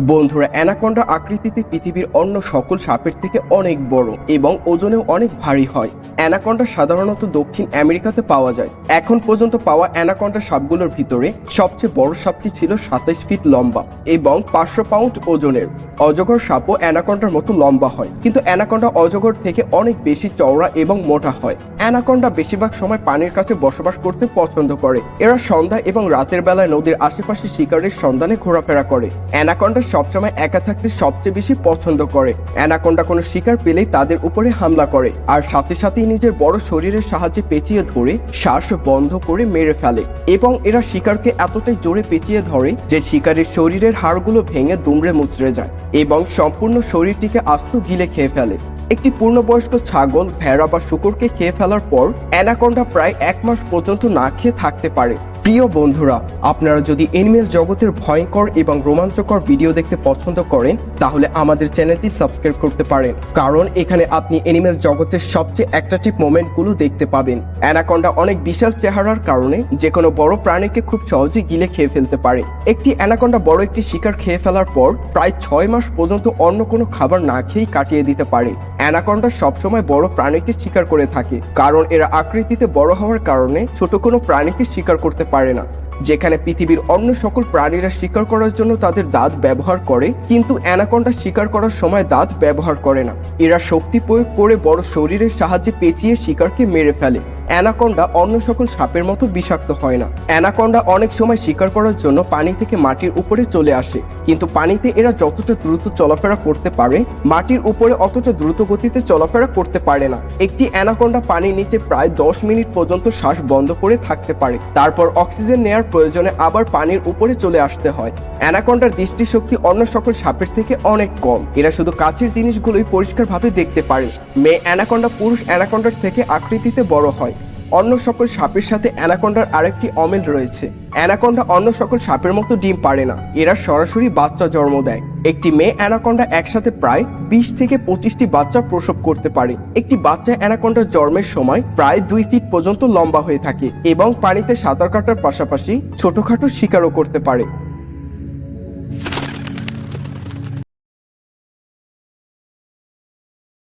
বন্ধুরা, অ্যানাকোন্ডা আকৃতিতে পৃথিবীর অন্য সকল সাপের থেকে অনেক বড় এবং ওজনেও অনেক ভারী হয়। অ্যানাকোন্ডা সাধারণত দক্ষিণ আমেরিকাতে পাওয়া যায়। এখন পর্যন্ত পাওয়া অ্যানাকোন্ডা সাপগুলোর ভিতরে সবচেয়ে বড় সাপটি ছিল 27 ফিট লম্বা এবং 500 পাউন্ড ওজনের। অজগর সাপও অ্যানাকোন্ডার মতো লম্বা হয়, কিন্তু অ্যানাকোন্ডা অজগর থেকে অনেক বেশি চওড়া এবং মোটা হয়। অ্যানাকোন্ডা বেশিরভাগ সময় পানির কাছে বসবাস করতে পছন্দ করে। এরা সন্ধ্যা এবং রাতের বেলায় নদীর আশেপাশে শিকারের সন্ধানে ঘোরাফেরা করে। অ্যানাকোন্ডা সবসময় একা থাকতে সবচেয়ে বেশি পছন্দ করে। অ্যানাকোন্ডা কোনো শিকার পেলেই তাদের উপরে হামলা করে আর সাথে সাথেই নিজের বড় শরীরের সাহায্যে পেঁচিয়ে ধরে শ্বাস বন্ধ করে মেরে ফেলে। এবং এরা শিকারকে এতটাই জোরে পেঁচিয়ে ধরে যে শিকারের শরীরের হাড়গুলো ভেঙে দুমড়ে মুচড়ে যায় এবং সম্পূর্ণ শরীরটিকে আস্ত গিলে খেয়ে ফেলে। একটি পূর্ণবয়স্ক ছাগল, ভেড়া বা শূকরকে খেয়ে ফেলার পর অ্যানাকোন্ডা প্রায় 1 মাস পর্যন্ত না খেয়ে থাকতে পারে। প্রিয় বন্ধুরা, আপনারা যদি এনিমেল জগতের ভয়ঙ্কর এবং রোমাঞ্চকর ভিডিও দেখতে পছন্দ করেন তাহলে আমাদের চ্যানেলটি সাবস্ক্রাইব করতে পারেন, কারণ এখানে আপনি এনিমেল জগতের সবচেয়ে অ্যাট্রাকটিভ মোমেন্টগুলো দেখতে পাবেন। অ্যানাকোন্ডা অনেক বিশাল চেহারার কারণে যে কোনো বড় প্রাণীকে খুব সহজে গিলে খেয়ে ফেলতে পারে। একটি অ্যানাকোন্ডা বড় একটি শিকার খেয়ে ফেলার পর প্রায় 6 মাস পর্যন্ত অন্য কোনো খাবার না খেয়েই কাটিয়ে দিতে পারে। অ্যানাকোন্ডা সবসময় বড় প্রাণীকে শিকার করে থাকে, কারণ এরা আকৃতিতে বড় হওয়ার কারণে ছোট কোনো প্রাণীকে শিকার করতে পারে না। যেখানে পৃথিবীর অন্য সকল প্রাণীরা শিকার করার জন্য তাদের দাঁত ব্যবহার করে, কিন্তু অ্যানাকোন্ডা শিকার করার সময় দাঁত ব্যবহার করে না। এরা শক্তি প্রয়োগ করে বড় শরীরের সাহায্যে পেঁচিয়ে শিকারকে মেরে ফেলে। অ্যানাকোন্ডা অন্য সকল সাপের মতো বিষাক্ত হয় না। অ্যানাকোন্ডা অনেক সময় শিকার করার জন্য পানি থেকে মাটির উপরে চলে আসে, কিন্তু পানিতে এরা যতটা দ্রুত চলাফেরা করতে পারে মাটির উপরে অতটা দ্রুত গতিতে চলাফেরা করতে পারে না। একটি অ্যানাকোন্ডা পানির নিচে প্রায় 10 মিনিট পর্যন্ত শ্বাস বন্ধ করে থাকতে পারে, তারপর অক্সিজেন নেয়ার প্রয়োজনে আবার পানির উপরে চলে আসতে হয়। অ্যানাকোন্ডার দৃষ্টিশক্তি অন্য সকল সাপের থেকে অনেক কম। এরা শুধু কাছের জিনিসগুলোই পরিষ্কারভাবে দেখতে পারে। মেয়ে অ্যানাকোন্ডা পুরুষ অ্যানাকোন্ডার থেকে আকৃতিতে বড় হয়। অন্য সকল সাপের সাথে অ্যানাকোন্ডার আরেকটি অমিল রয়েছে। অ্যানাকোন্ডা অন্য সকল সাপের মতো ডিম পাড়ে না, এরা সরাসরি বাচ্চা জন্ম দেয়। একটি মেয়ে অ্যানাকোন্ডা একসাথে প্রায় 20 থেকে 25টি বাচ্চা প্রসব করতে পারে। একটি বাচ্চা অ্যানাকোন্ডার জন্মের সময় প্রায় 2 ফিট পর্যন্ত লম্বা হয়ে থাকে এবং পানিতে সাঁতার কাটার পাশাপাশি ছোটখাটো শিকারও করতে পারে।